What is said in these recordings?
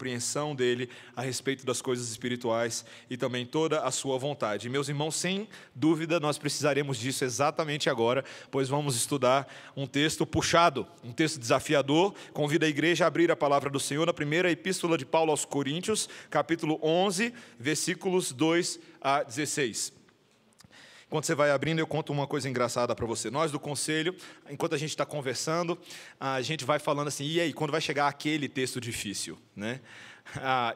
compreensão dele a respeito das coisas espirituais e também toda a sua vontade. Meus irmãos, sem dúvida, nós precisaremos disso exatamente agora, pois vamos estudar um texto puxado, um texto desafiador. Convido a igreja a abrir a palavra do Senhor na primeira epístola de Paulo aos Coríntios, capítulo 11, versículos 2 a 16. Enquanto você vai abrindo, eu conto uma coisa engraçada para você. Nós do conselho, enquanto a gente está conversando, a gente vai falando assim, e aí, quando vai chegar aquele texto difícil, né?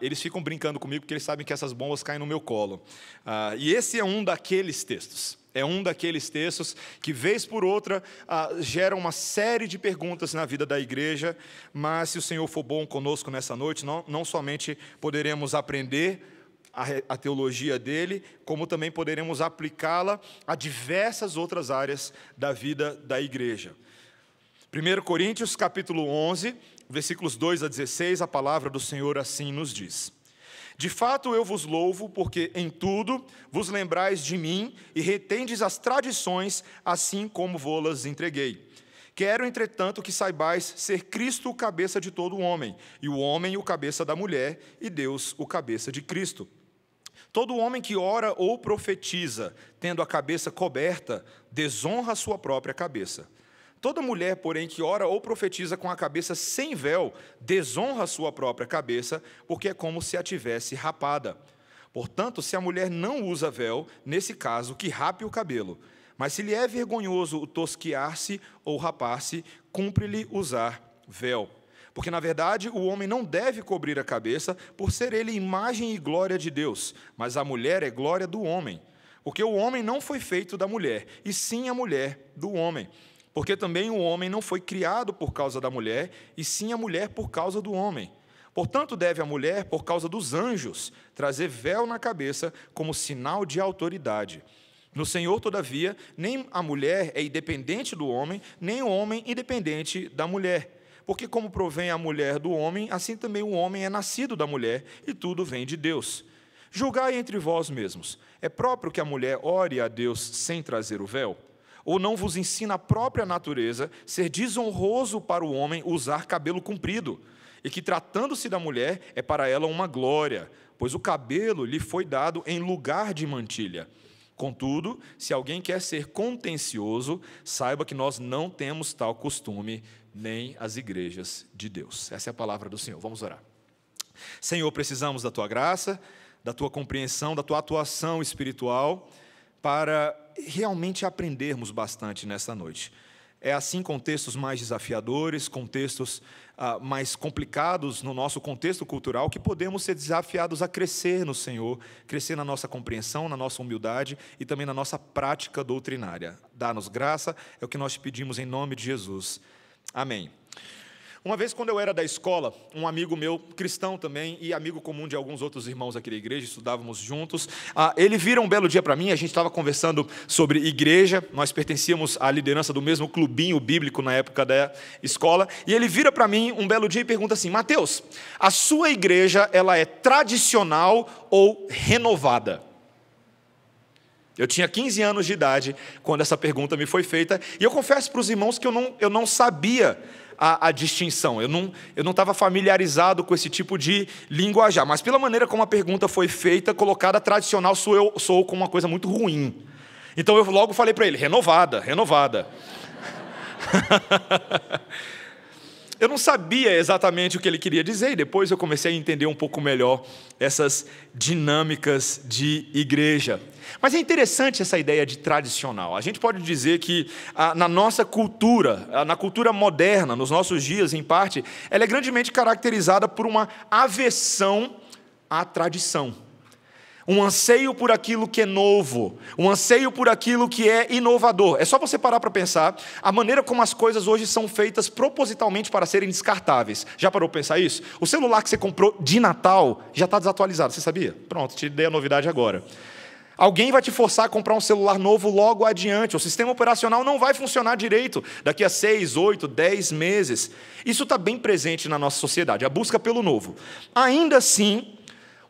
Eles ficam brincando comigo porque eles sabem que essas bombas caem no meu colo. E esse é um daqueles textos. É um daqueles textos que, vez por outra, geram uma série de perguntas na vida da igreja, mas se o Senhor for bom conosco nessa noite, não somente poderemos aprender a teologia dele, como também poderemos aplicá-la a diversas outras áreas da vida da igreja. 1 Coríntios, capítulo 11, versículos 2 a 16, a palavra do Senhor assim nos diz: De fato eu vos louvo, porque em tudo vos lembrais de mim e retendes as tradições, assim como vô-las entreguei. Quero, entretanto, que saibais ser Cristo o cabeça de todo o homem, e o homem o cabeça da mulher, e Deus o cabeça de Cristo. Todo homem que ora ou profetiza, tendo a cabeça coberta, desonra a sua própria cabeça. Toda mulher, porém, que ora ou profetiza com a cabeça sem véu, desonra a sua própria cabeça, porque é como se a tivesse rapada. Portanto, se a mulher não usa véu, nesse caso, que rape o cabelo. Mas se lhe é vergonhoso o tosquiar-se ou rapar-se, cumpre-lhe usar véu. Porque, na verdade, o homem não deve cobrir a cabeça, por ser ele imagem e glória de Deus, mas a mulher é glória do homem. Porque o homem não foi feito da mulher, e sim a mulher do homem. Porque também o homem não foi criado por causa da mulher, e sim a mulher por causa do homem. Portanto, deve a mulher, por causa dos anjos, trazer véu na cabeça como sinal de autoridade. No Senhor, todavia, nem a mulher é independente do homem, nem o homem independente da mulher. Porque como provém a mulher do homem, assim também o homem é nascido da mulher, e tudo vem de Deus. Julgai entre vós mesmos. É próprio que a mulher ore a Deus sem trazer o véu? Ou não vos ensina a própria natureza ser desonroso para o homem usar cabelo comprido, e que, tratando-se da mulher, é para ela uma glória, pois o cabelo lhe foi dado em lugar de mantilha. Contudo, se alguém quer ser contencioso, saiba que nós não temos tal costume, nem as igrejas de Deus. Essa é a palavra do Senhor. Vamos orar. Senhor, precisamos da Tua graça, da Tua compreensão, da Tua atuação espiritual, para realmente aprendermos bastante nesta noite. É assim, com textos mais desafiadores, com textos mais complicados no nosso contexto cultural, que podemos ser desafiados a crescer no Senhor, crescer na nossa compreensão, na nossa humildade e também na nossa prática doutrinária. Dá-nos graça, é o que nós te pedimos em nome de Jesus. Amém. Uma vez, quando eu era da escola, um amigo meu, cristão também, e amigo comum de alguns outros irmãos aqui da igreja, estudávamos juntos, ele vira um belo dia para mim, a gente estava conversando sobre igreja, nós pertencíamos à liderança do mesmo clubinho bíblico na época da escola, e ele vira para mim um belo dia e pergunta assim: Mateus, a sua igreja, ela é tradicional ou renovada? Eu tinha 15 anos de idade quando essa pergunta me foi feita, e eu confesso para os irmãos que eu não sabia a distinção, eu não estava familiarizado com esse tipo de linguajar, mas pela maneira como a pergunta foi feita, colocada tradicional, soou como uma coisa muito ruim. Então eu logo falei para ele: renovada. Eu não sabia exatamente o que ele queria dizer, e depois eu comecei a entender um pouco melhor essas dinâmicas de igreja. Mas é interessante essa ideia de tradicional. A gente pode dizer que na nossa cultura, na cultura moderna, nos nossos dias, em parte, ela é grandemente caracterizada por uma aversão à tradição. Um anseio por aquilo que é novo, um anseio por aquilo que é inovador. É só você parar para pensar a maneira como as coisas hoje são feitas propositalmente para serem descartáveis. Já parou para pensar isso? O celular que você comprou de Natal já está desatualizado, você sabia? Pronto, te dei a novidade agora. Alguém vai te forçar a comprar um celular novo logo adiante. O sistema operacional não vai funcionar direito daqui a 6, 8, 10 meses. Isso está bem presente na nossa sociedade, a busca pelo novo. Ainda assim,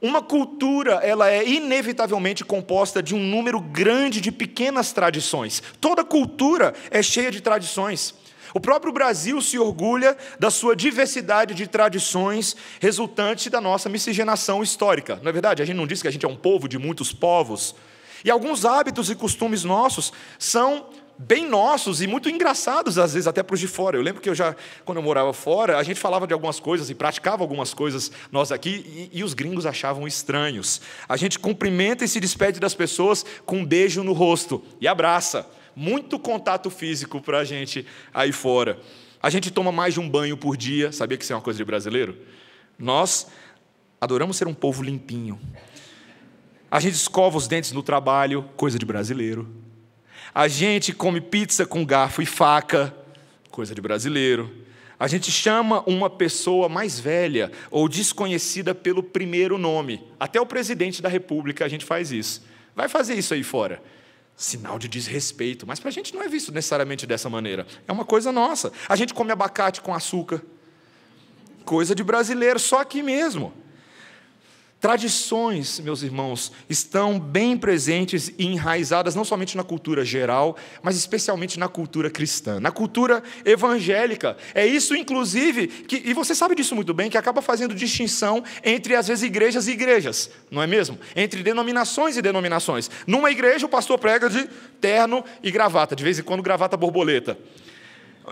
uma cultura, ela é inevitavelmente composta de um número grande de pequenas tradições. Toda cultura é cheia de tradições. O próprio Brasil se orgulha da sua diversidade de tradições resultante da nossa miscigenação histórica. Não é verdade? A gente não diz que a gente é um povo de muitos povos. E alguns hábitos e costumes nossos são bem nossos e muito engraçados, às vezes, até para os de fora. Eu lembro que quando eu morava fora, a gente falava de algumas coisas e praticava algumas coisas nós aqui, e os gringos achavam estranhos. A gente cumprimenta e se despede das pessoas com um beijo no rosto e abraça. Muito contato físico para a gente aí fora. A gente toma mais de um banho por dia. Sabia que isso é uma coisa de brasileiro? Nós adoramos ser um povo limpinho. A gente escova os dentes no trabalho, coisa de brasileiro. A gente come pizza com garfo e faca, coisa de brasileiro. A gente chama uma pessoa mais velha ou desconhecida pelo primeiro nome. Até o presidente da República a gente faz isso. Vai fazer isso aí fora. Sinal de desrespeito. Mas para a gente não é visto necessariamente dessa maneira. É uma coisa nossa. A gente come abacate com açúcar. Coisa de brasileiro, só aqui mesmo. Tradições, meus irmãos, estão bem presentes e enraizadas não somente na cultura geral, mas especialmente na cultura cristã, na cultura evangélica. É isso, inclusive, e você sabe disso muito bem, que acaba fazendo distinção entre, às vezes, igrejas e igrejas, não é mesmo? Entre denominações e denominações. Numa igreja, o pastor prega de terno e gravata, de vez em quando gravata borboleta.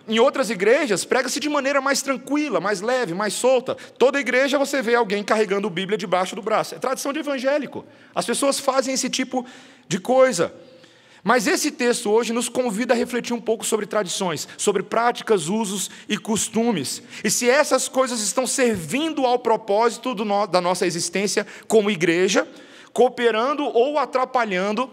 Em outras igrejas, prega-se de maneira mais tranquila, mais leve, mais solta. Toda igreja você vê alguém carregando a Bíblia debaixo do braço. É tradição de evangélico. As pessoas fazem esse tipo de coisa. Mas esse texto hoje nos convida a refletir um pouco sobre tradições, sobre práticas, usos e costumes. E se essas coisas estão servindo ao propósito da nossa existência como igreja, cooperando ou atrapalhando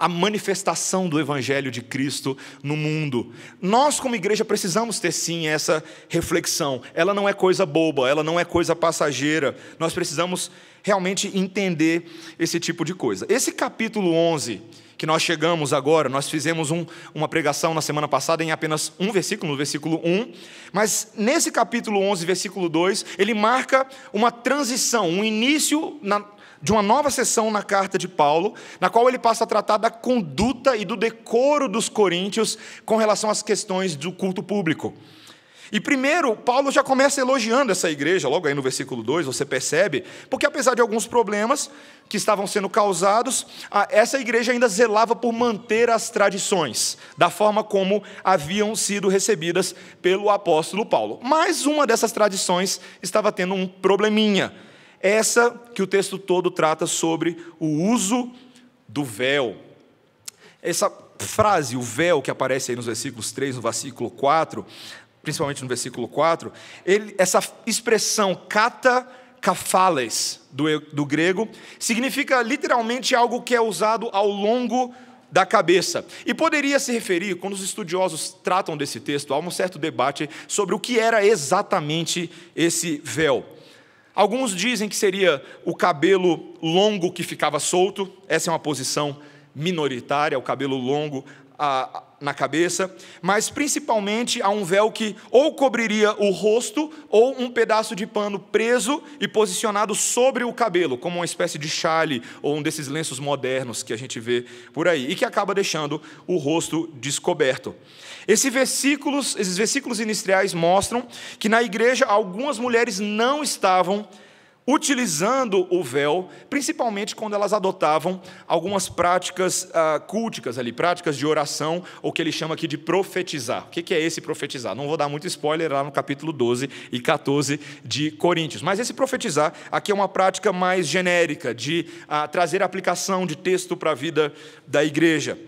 a manifestação do Evangelho de Cristo no mundo. Nós, como igreja, precisamos ter, sim, essa reflexão. Ela não é coisa boba, ela não é coisa passageira. Nós precisamos realmente entender esse tipo de coisa. Esse capítulo 11, que nós chegamos agora, nós fizemos uma pregação na semana passada em apenas um versículo, no versículo 1, mas nesse capítulo 11, versículo 2, ele marca uma transição, um início de uma nova sessão na carta de Paulo, na qual ele passa a tratar da conduta e do decoro dos coríntios com relação às questões do culto público. E primeiro, Paulo já começa elogiando essa igreja, logo aí no versículo 2, você percebe, porque apesar de alguns problemas que estavam sendo causados, essa igreja ainda zelava por manter as tradições, da forma como haviam sido recebidas pelo apóstolo Paulo. Mas uma dessas tradições estava tendo um probleminha. Essa que o texto todo trata sobre o uso do véu. Essa frase, o véu, que aparece aí nos versículos 3, no versículo 4, principalmente no versículo 4, essa expressão kata-kafales, do grego, significa literalmente algo que é usado ao longo da cabeça. E poderia se referir, quando os estudiosos tratam desse texto, há um certo debate sobre o que era exatamente esse véu. Alguns dizem que seria o cabelo longo que ficava solto, essa é uma posição minoritária, o cabelo longo na cabeça, mas principalmente há um véu que ou cobriria o rosto ou um pedaço de pano preso e posicionado sobre o cabelo, como uma espécie de chale ou um desses lenços modernos que a gente vê por aí, e que acaba deixando o rosto descoberto. Esses versículos iniciais mostram que na igreja algumas mulheres não estavam utilizando o véu, principalmente quando elas adotavam algumas práticas culticas ali, práticas de oração, ou que ele chama aqui de profetizar. O que é esse profetizar? Não vou dar muito spoiler lá no capítulo 12 e 14 de Coríntios, mas esse profetizar aqui é uma prática mais genérica, de trazer aplicação de texto para a vida da igreja.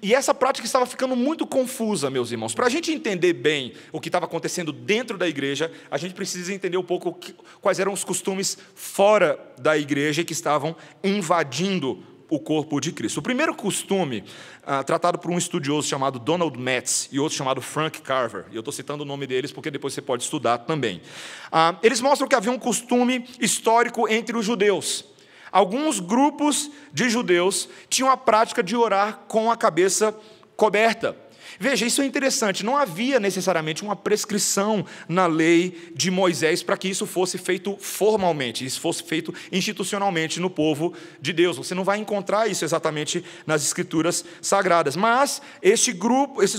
E essa prática estava ficando muito confusa, meus irmãos. Para a gente entender bem o que estava acontecendo dentro da igreja, a gente precisa entender um pouco quais eram os costumes fora da igreja que estavam invadindo o corpo de Cristo. O primeiro costume, tratado por um estudioso chamado Donald Metz e outro chamado Frank Carver, e eu estou citando o nome deles porque depois você pode estudar também. Eles mostram que havia um costume histórico entre os judeus. Alguns grupos de judeus tinham a prática de orar com a cabeça coberta. Veja, isso é interessante, não havia necessariamente uma prescrição na lei de Moisés para que isso fosse feito formalmente, isso fosse feito institucionalmente no povo de Deus. Você não vai encontrar isso exatamente nas Escrituras Sagradas, mas esses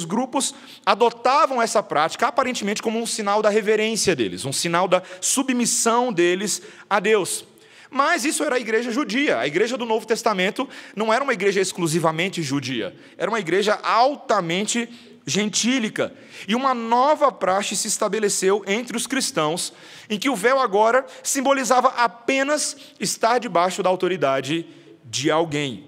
grupos adotavam essa prática aparentemente como um sinal da reverência deles, um sinal da submissão deles a Deus. Mas isso era a igreja judia. A igreja do Novo Testamento não era uma igreja exclusivamente judia, era uma igreja altamente gentílica. E uma nova praxe se estabeleceu entre os cristãos, em que o véu agora simbolizava apenas estar debaixo da autoridade de alguém.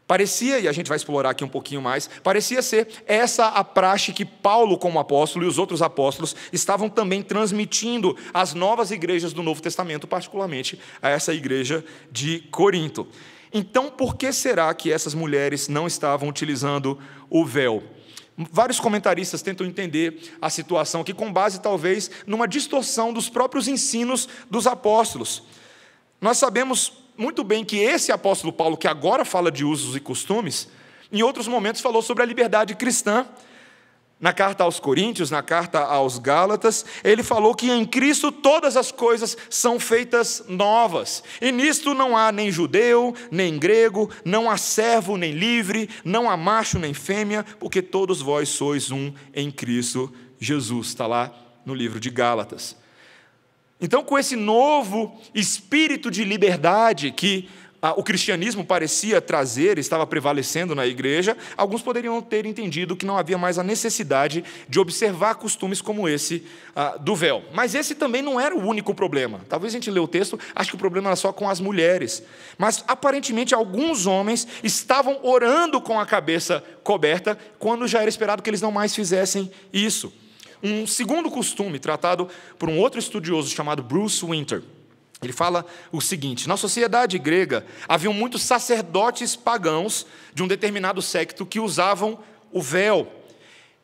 Parecia, e a gente vai explorar aqui um pouquinho mais, parecia ser essa a praxe que Paulo, como apóstolo, e os outros apóstolos estavam também transmitindo às novas igrejas do Novo Testamento, particularmente a essa igreja de Corinto. Então, por que será que essas mulheres não estavam utilizando o véu? Vários comentaristas tentam entender a situação aqui com base, talvez, numa distorção dos próprios ensinos dos apóstolos. Nós sabemos muito bem que esse apóstolo Paulo, que agora fala de usos e costumes, em outros momentos falou sobre a liberdade cristã. Na carta aos Coríntios, na carta aos Gálatas, ele falou que em Cristo todas as coisas são feitas novas. E nisto não há nem judeu, nem grego, não há servo, nem livre, não há macho, nem fêmea, porque todos vós sois um em Cristo Jesus. Está lá no livro de Gálatas. Então, com esse novo espírito de liberdade que o cristianismo parecia trazer, estava prevalecendo na igreja, alguns poderiam ter entendido que não havia mais a necessidade de observar costumes como esse do véu. Mas esse também não era o único problema. Talvez a gente lê o texto, acho que o problema era só com as mulheres. Mas, aparentemente, alguns homens estavam orando com a cabeça coberta, quando já era esperado que eles não mais fizessem isso. Um segundo costume, tratado por um outro estudioso chamado Bruce Winter, ele fala o seguinte: na sociedade grega, haviam muitos sacerdotes pagãos de um determinado séquito que usavam o véu.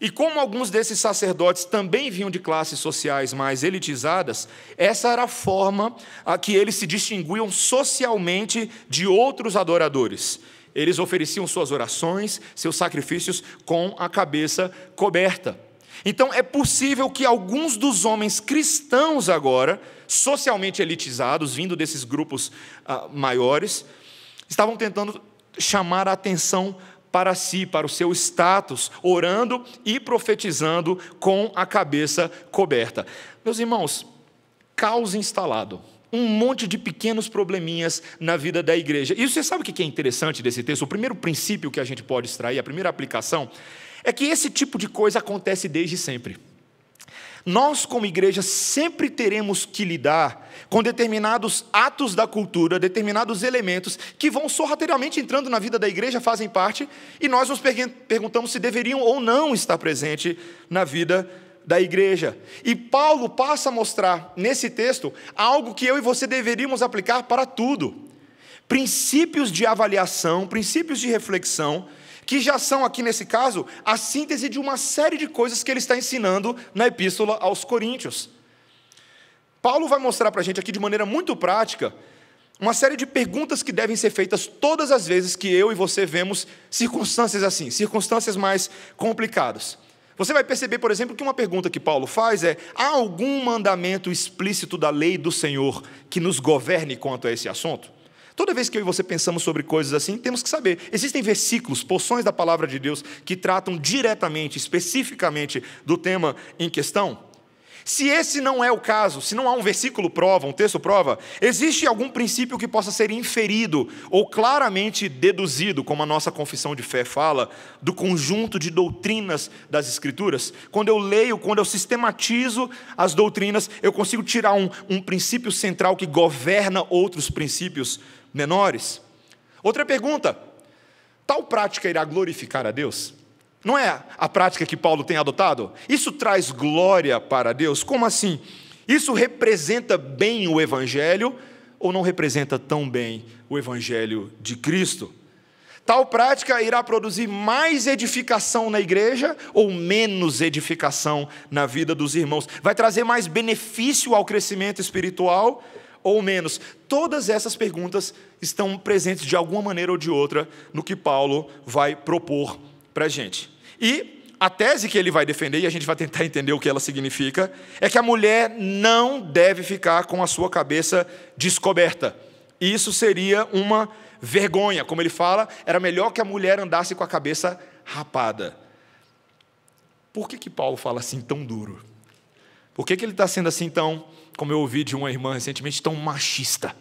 E como alguns desses sacerdotes também vinham de classes sociais mais elitizadas, essa era a forma a que eles se distinguiam socialmente de outros adoradores. Eles ofereciam suas orações, seus sacrifícios com a cabeça coberta. Então, é possível que alguns dos homens cristãos agora, socialmente elitizados, vindo desses grupos maiores, estavam tentando chamar a atenção para si, para o seu status, orando e profetizando com a cabeça coberta. Meus irmãos, caos instalado. Um monte de pequenos probleminhas na vida da igreja. E você sabe o que é interessante desse texto? O primeiro princípio que a gente pode extrair, a primeira aplicação, é que esse tipo de coisa acontece desde sempre. Nós, como igreja, sempre teremos que lidar com determinados atos da cultura, determinados elementos que vão sorrateiramente entrando na vida da igreja, fazem parte, e nós nos perguntamos se deveriam ou não estar presente na vida da igreja. E Paulo passa a mostrar, nesse texto, algo que eu e você deveríamos aplicar para tudo. Princípios de avaliação, princípios de reflexão, que já são, aqui nesse caso, a síntese de uma série de coisas que ele está ensinando na Epístola aos Coríntios. Paulo vai mostrar para a gente aqui, de maneira muito prática, uma série de perguntas que devem ser feitas todas as vezes que eu e você vemos circunstâncias assim, circunstâncias mais complicadas. Você vai perceber, por exemplo, que uma pergunta que Paulo faz é: há algum mandamento explícito da lei do Senhor que nos governe quanto a esse assunto? Toda vez que eu e você pensamos sobre coisas assim, temos que saber, existem versículos, porções da palavra de Deus que tratam diretamente, especificamente do tema em questão? Se esse não é o caso, se não há um versículo prova, um texto prova, existe algum princípio que possa ser inferido ou claramente deduzido, como a nossa confissão de fé fala, do conjunto de doutrinas das Escrituras? Quando eu leio, quando eu sistematizo as doutrinas, eu consigo tirar um princípio central que governa outros princípios menores? Outra pergunta: tal prática irá glorificar a Deus? Não é a prática que Paulo tem adotado? Isso traz glória para Deus? Como assim? Isso representa bem o Evangelho ou não representa tão bem o Evangelho de Cristo? Tal prática irá produzir mais edificação na igreja ou menos edificação na vida dos irmãos? Vai trazer mais benefício ao crescimento espiritual ou menos? Todas essas perguntas estão presentes de alguma maneira ou de outra no que Paulo vai propor para a gente. E a tese que ele vai defender, e a gente vai tentar entender o que ela significa, é que a mulher não deve ficar com a sua cabeça descoberta. Isso seria uma vergonha. Como ele fala, era melhor que a mulher andasse com a cabeça rapada. Por que Paulo fala assim tão duro? Por que ele está sendo assim tão, como eu ouvi de uma irmã recentemente, tão machista?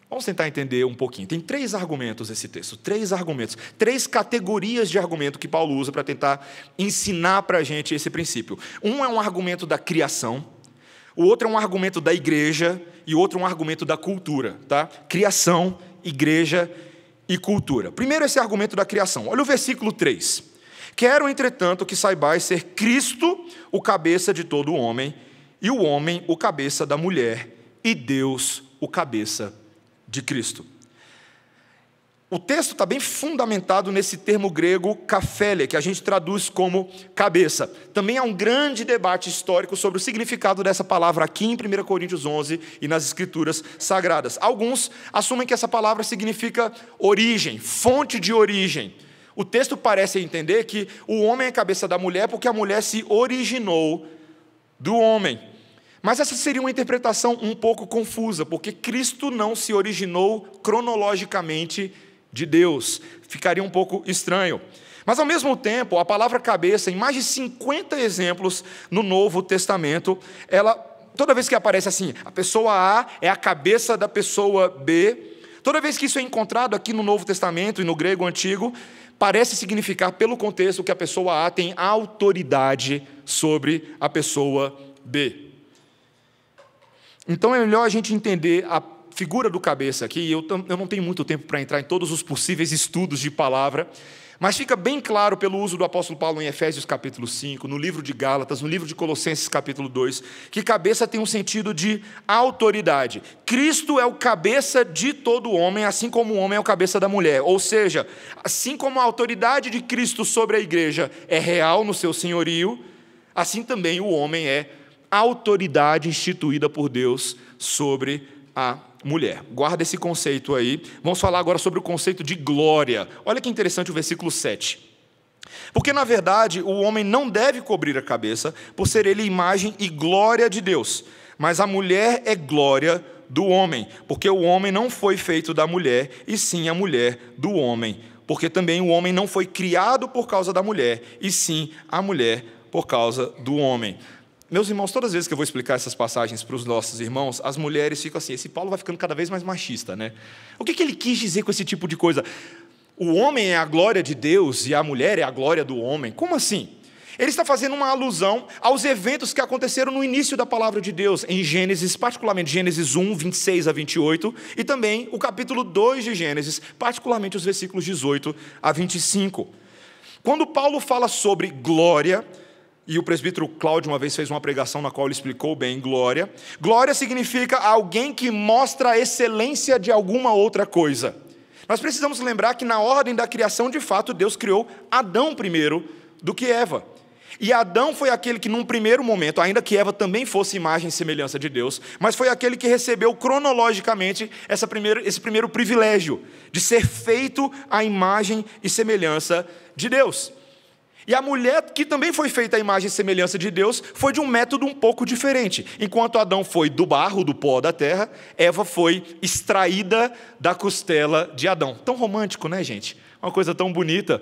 Vamos tentar entender um pouquinho. Tem 3 argumentos esse texto, 3 argumentos, 3 categorias de argumento que Paulo usa para tentar ensinar para a gente esse princípio. Um é um argumento da criação, o outro é um argumento da igreja e o outro é um argumento da cultura. Tá? Criação, igreja e cultura. Primeiro esse argumento da criação. Olha o versículo 3. Quero, entretanto, que saibais ser Cristo o cabeça de todo homem, e o homem o cabeça da mulher, e Deus o cabeça de Cristo. O texto está bem fundamentado nesse termo grego kaphele, que a gente traduz como cabeça. Também há um grande debate histórico sobre o significado dessa palavra aqui em 1 Coríntios 11 e nas Escrituras Sagradas. Alguns assumem que essa palavra significa origem, fonte de origem. O texto parece entender que o homem é a cabeça da mulher porque a mulher se originou do homem. Mas essa seria uma interpretação um pouco confusa, porque Cristo não se originou cronologicamente de Deus. Ficaria um pouco estranho. Mas, ao mesmo tempo, a palavra cabeça, em mais de 50 exemplos no Novo Testamento, toda vez que aparece assim, a pessoa A é a cabeça da pessoa B, toda vez que isso é encontrado aqui no Novo Testamento e no grego antigo, parece significar, pelo contexto, que a pessoa A tem autoridade sobre a pessoa B. Então é melhor a gente entender a figura do cabeça aqui. Eu não tenho muito tempo para entrar em todos os possíveis estudos de palavra, mas fica bem claro pelo uso do apóstolo Paulo em Efésios capítulo 5, no livro de Gálatas, no livro de Colossenses capítulo 2, que cabeça tem um sentido de autoridade. Cristo é o cabeça de todo homem, assim como o homem é o cabeça da mulher. Ou seja, assim como a autoridade de Cristo sobre a igreja é real no seu senhorio, assim também o homem é a autoridade instituída por Deus sobre a mulher. Guarda esse conceito aí. Vamos falar agora sobre o conceito de glória. Olha que interessante o versículo 7. Porque, na verdade, o homem não deve cobrir a cabeça, por ser ele imagem e glória de Deus. Mas a mulher é glória do homem, porque o homem não foi feito da mulher, e sim a mulher do homem. Porque também o homem não foi criado por causa da mulher, e sim a mulher por causa do homem. Meus irmãos, todas as vezes que eu vou explicar essas passagens para os nossos irmãos, as mulheres ficam assim, esse Paulo vai ficando cada vez mais machista, né? O que ele quis dizer com esse tipo de coisa? O homem é a glória de Deus e a mulher é a glória do homem? Como assim? Ele está fazendo uma alusão aos eventos que aconteceram no início da palavra de Deus, em Gênesis, particularmente Gênesis 1, 26 a 28, e também o capítulo 2 de Gênesis, particularmente os versículos 18 a 25. Quando Paulo fala sobre glória, e o presbítero Cláudio uma vez fez uma pregação na qual ele explicou bem glória. Glória significa alguém que mostra a excelência de alguma outra coisa. Nós precisamos lembrar que na ordem da criação, de fato, Deus criou Adão primeiro do que Eva. E Adão foi aquele que, num primeiro momento, ainda que Eva também fosse imagem e semelhança de Deus, mas foi aquele que recebeu cronologicamente esse primeiro privilégio de ser feito à imagem e semelhança de Deus. E a mulher, que também foi feita à imagem e semelhança de Deus, foi de um método um pouco diferente. Enquanto Adão foi do barro, do pó da terra, Eva foi extraída da costela de Adão. Tão romântico, né, gente? Uma coisa tão bonita.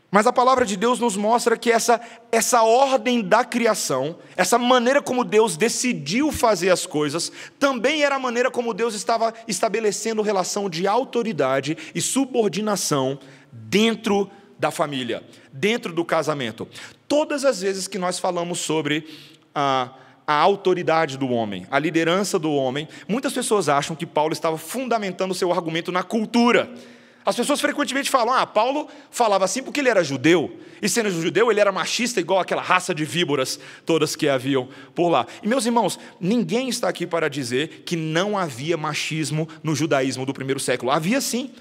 Mas a palavra de Deus nos mostra que essa ordem da criação, essa maneira como Deus decidiu fazer as coisas, também era a maneira como Deus estava estabelecendo relação de autoridade e subordinação dentro da família, dentro do casamento. Todas as vezes que nós falamos sobre a autoridade do homem, a liderança do homem, muitas pessoas acham que Paulo estava fundamentando o seu argumento na cultura. As pessoas frequentemente falam, Paulo falava assim porque ele era judeu, e sendo judeu ele era machista igual aquela raça de víboras todas que haviam por lá. E meus irmãos, ninguém está aqui para dizer que não havia machismo no judaísmo do primeiro século. Havia sim,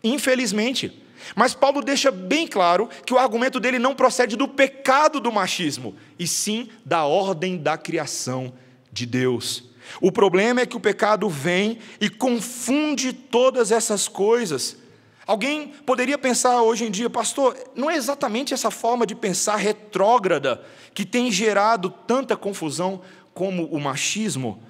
infelizmente. Mas Paulo deixa bem claro que o argumento dele não procede do pecado do machismo, e sim da ordem da criação de Deus. O problema é que o pecado vem e confunde todas essas coisas. Alguém poderia pensar hoje em dia, pastor, não é exatamente essa forma de pensar retrógrada que tem gerado tanta confusão como o machismo?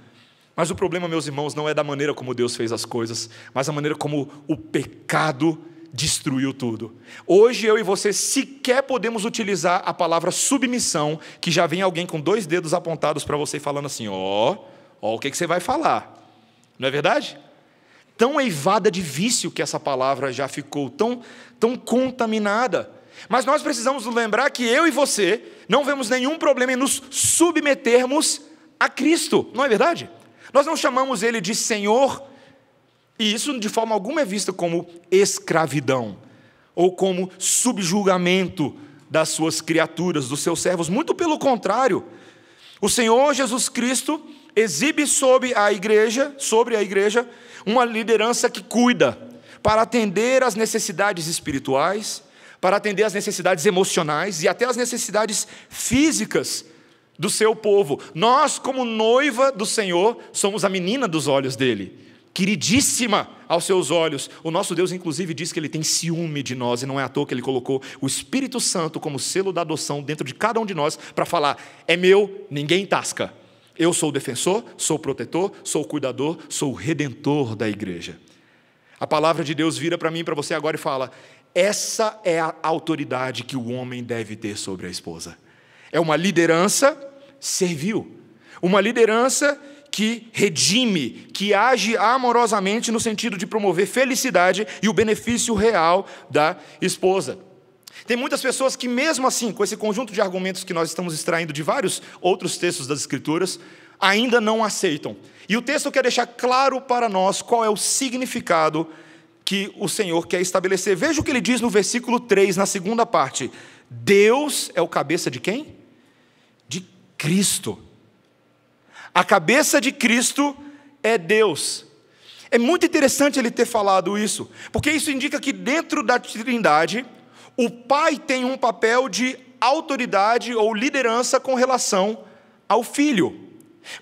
Mas o problema, meus irmãos, não é da maneira como Deus fez as coisas, mas a maneira como o pecado destruiu tudo. Hoje eu e você sequer podemos utilizar a palavra submissão, que já vem alguém com 2 dedos apontados para você falando assim, ó, o que você vai falar. Não é verdade? Tão eivada de vício que essa palavra já ficou, tão contaminada. Mas nós precisamos lembrar que eu e você não vemos nenhum problema em nos submetermos a Cristo, não é verdade? Nós não chamamos Ele de Senhor, e isso de forma alguma é visto como escravidão, ou como subjugamento das suas criaturas, dos seus servos. Muito pelo contrário, o Senhor Jesus Cristo exibe sobre a igreja, uma liderança que cuida, para atender às necessidades espirituais, para atender às necessidades emocionais e até às necessidades físicas do seu povo. Nós, como noiva do Senhor, somos a menina dos olhos dele, queridíssima aos seus olhos. O nosso Deus, inclusive, diz que ele tem ciúme de nós, e não é à toa que ele colocou o Espírito Santo como selo da adoção dentro de cada um de nós, para falar, é meu, ninguém tasca. Eu sou o defensor, sou o protetor, sou o cuidador, sou o redentor da igreja. A palavra de Deus vira para mim e para você agora e fala, essa é a autoridade que o homem deve ter sobre a esposa. É uma liderança servil, uma liderança que redime, que age amorosamente no sentido de promover felicidade e o benefício real da esposa. Tem muitas pessoas que, mesmo assim, com esse conjunto de argumentos que nós estamos extraindo de vários outros textos das Escrituras, ainda não aceitam. E o texto quer deixar claro para nós qual é o significado que o Senhor quer estabelecer. Veja o que ele diz no versículo 3, na segunda parte. Deus é o cabeça de quem? De Cristo. A cabeça de Cristo é Deus. É muito interessante ele ter falado isso, porque isso indica que dentro da Trindade, o Pai tem um papel de autoridade ou liderança com relação ao Filho.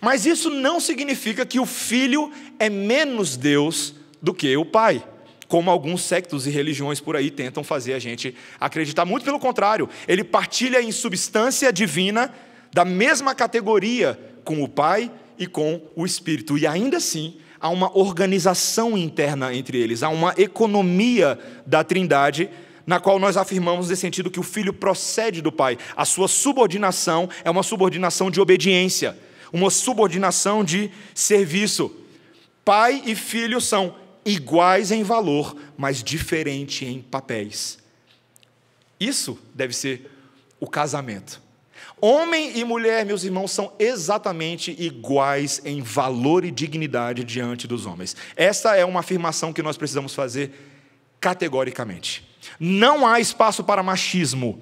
Mas isso não significa que o Filho é menos Deus do que o Pai, como alguns sectos e religiões por aí tentam fazer a gente acreditar. Muito pelo contrário, ele partilha em substância divina da mesma categoria com o Pai e com o Espírito. E ainda assim, há uma organização interna entre eles, há uma economia da Trindade, na qual nós afirmamos nesse sentido que o Filho procede do Pai. A sua subordinação é uma subordinação de obediência, uma subordinação de serviço. Pai e Filho são iguais em valor, mas diferentes em papéis. Isso deve ser o casamento. Homem e mulher, meus irmãos, são exatamente iguais em valor e dignidade diante dos homens. Essa é uma afirmação que nós precisamos fazer categoricamente. Não há espaço para machismo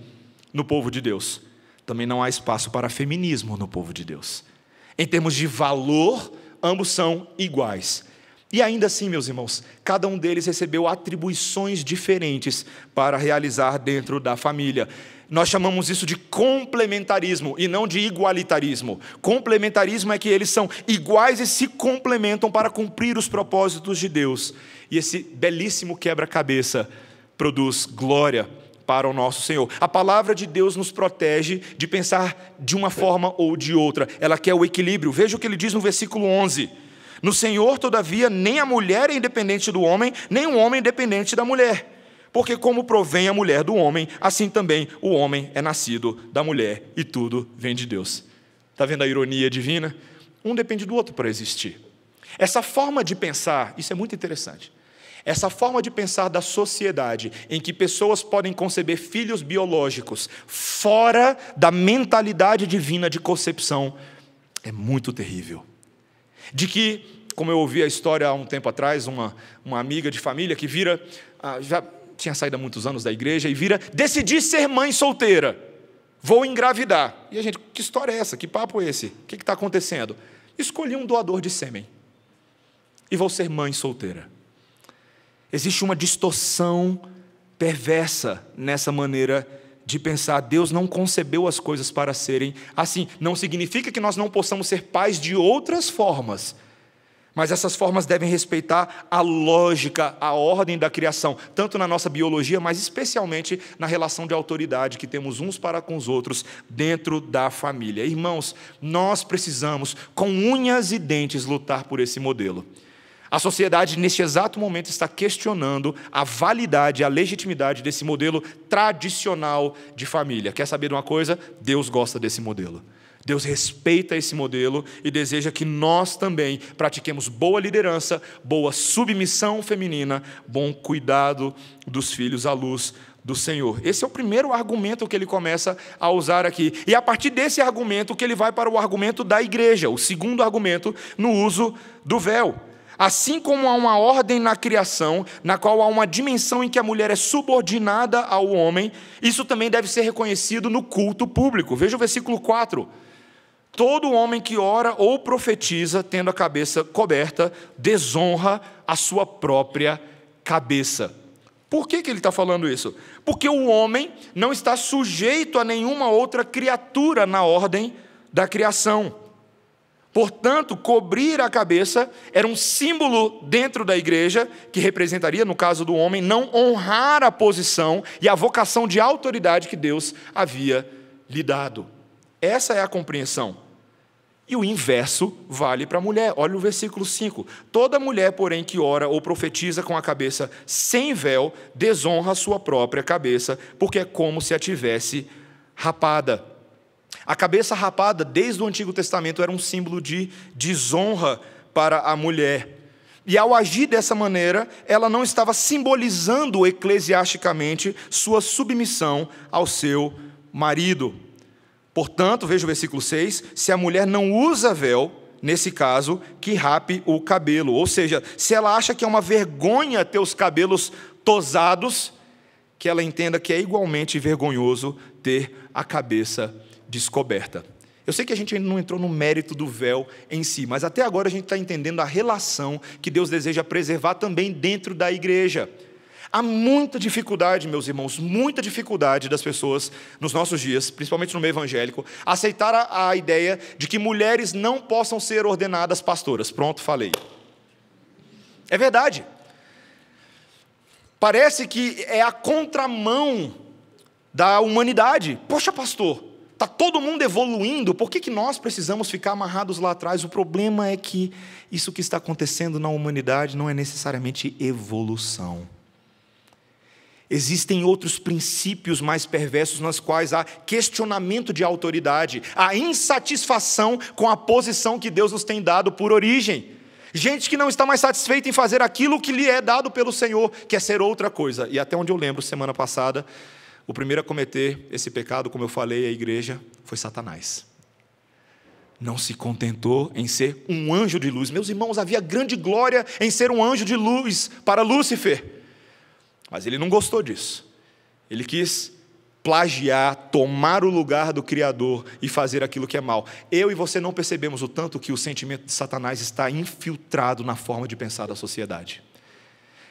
no povo de Deus. Também não há espaço para feminismo no povo de Deus. Em termos de valor, ambos são iguais. E ainda assim, meus irmãos, cada um deles recebeu atribuições diferentes para realizar dentro da família. Nós chamamos isso de complementarismo e não de igualitarismo. Complementarismo é que eles são iguais e se complementam para cumprir os propósitos de Deus. E esse belíssimo quebra-cabeça produz glória para o nosso Senhor. A palavra de Deus nos protege de pensar de uma forma ou de outra. Ela quer o equilíbrio. Veja o que ele diz no versículo 11. No Senhor, todavia, nem a mulher é independente do homem, nem o homem é independente da mulher. Porque como provém a mulher do homem, assim também o homem é nascido da mulher, e tudo vem de Deus. Está vendo a ironia divina? Um depende do outro para existir. Essa forma de pensar, isso é muito interessante. Essa forma de pensar da sociedade, em que pessoas podem conceber filhos biológicos fora da mentalidade divina de concepção, é muito terrível. De que, como eu ouvi a história há um tempo atrás, uma amiga de família que vira, já tinha saído há muitos anos da igreja, e vira, decidi ser mãe solteira, vou engravidar. E a gente, que história é essa? Que papo é esse? O que está acontecendo? Escolhi um doador de sêmen e vou ser mãe solteira. Existe uma distorção perversa nessa maneira de pensar. Deus não concebeu as coisas para serem assim. Não significa que nós não possamos ser pais de outras formas, Mas essas formas devem respeitar a lógica, a ordem da criação, tanto na nossa biologia, mas especialmente na relação de autoridade que temos uns para com os outros dentro da família. Irmãos, nós precisamos, com unhas e dentes, lutar por esse modelo. A sociedade, neste exato momento, está questionando a validade, a legitimidade desse modelo tradicional de família. Quer saber de uma coisa? Deus gosta desse modelo. Deus respeita esse modelo e deseja que nós também pratiquemos boa liderança, boa submissão feminina, bom cuidado dos filhos à luz do Senhor. Esse é o primeiro argumento que ele começa a usar aqui. E a partir desse argumento que ele vai para o argumento da igreja, o segundo argumento no uso do véu. Assim como há uma ordem na criação, na qual há uma dimensão em que a mulher é subordinada ao homem, isso também deve ser reconhecido no culto público. Veja o versículo 4. Todo homem que ora ou profetiza, tendo a cabeça coberta, desonra a sua própria cabeça. Por que ele está falando isso? Porque o homem não está sujeito a nenhuma outra criatura na ordem da criação. Portanto, cobrir a cabeça era um símbolo dentro da igreja, que representaria, no caso do homem, não honrar a posição e a vocação de autoridade que Deus havia lhe dado. Essa é a compreensão. E o inverso vale para a mulher. Olha o versículo 5. Toda mulher, porém, que ora ou profetiza com a cabeça sem véu, desonra a sua própria cabeça, porque é como se a tivesse rapada. A cabeça rapada, desde o Antigo Testamento, era um símbolo de desonra para a mulher. E ao agir dessa maneira, ela não estava simbolizando eclesiasticamente sua submissão ao seu marido. Portanto, veja o versículo 6, se a mulher não usa véu, nesse caso, que rape o cabelo. Ou seja, se ela acha que é uma vergonha ter os cabelos tosados, que ela entenda que é igualmente vergonhoso ter a cabeça descoberta. Eu sei que a gente ainda não entrou no mérito do véu em si, mas até agora a gente está entendendo a relação que Deus deseja preservar também dentro da igreja. Há muita dificuldade, meus irmãos, muita dificuldade das pessoas nos nossos dias, principalmente no meio evangélico, aceitar a ideia de que mulheres não possam ser ordenadas pastoras. Pronto, falei. É verdade. Parece que é a contramão da humanidade. Poxa, pastor, está todo mundo evoluindo, por que nós precisamos ficar amarrados lá atrás? O problema é que isso que está acontecendo na humanidade não é necessariamente evolução. Existem outros princípios mais perversos nas quais há questionamento de autoridade, há insatisfação com a posição que Deus nos tem dado por origem. Gente que não está mais satisfeita em fazer aquilo que lhe é dado pelo Senhor, quer ser outra coisa. E até onde eu lembro, semana passada, o primeiro a cometer esse pecado, como eu falei, a igreja, foi Satanás. Não se contentou em ser um anjo de luz. Meus irmãos, havia grande glória em ser um anjo de luz para Lúcifer. Mas ele não gostou disso. Ele quis plagiar, tomar o lugar do Criador e fazer aquilo que é mal. Eu e você não percebemos o tanto que o sentimento de Satanás está infiltrado na forma de pensar da sociedade.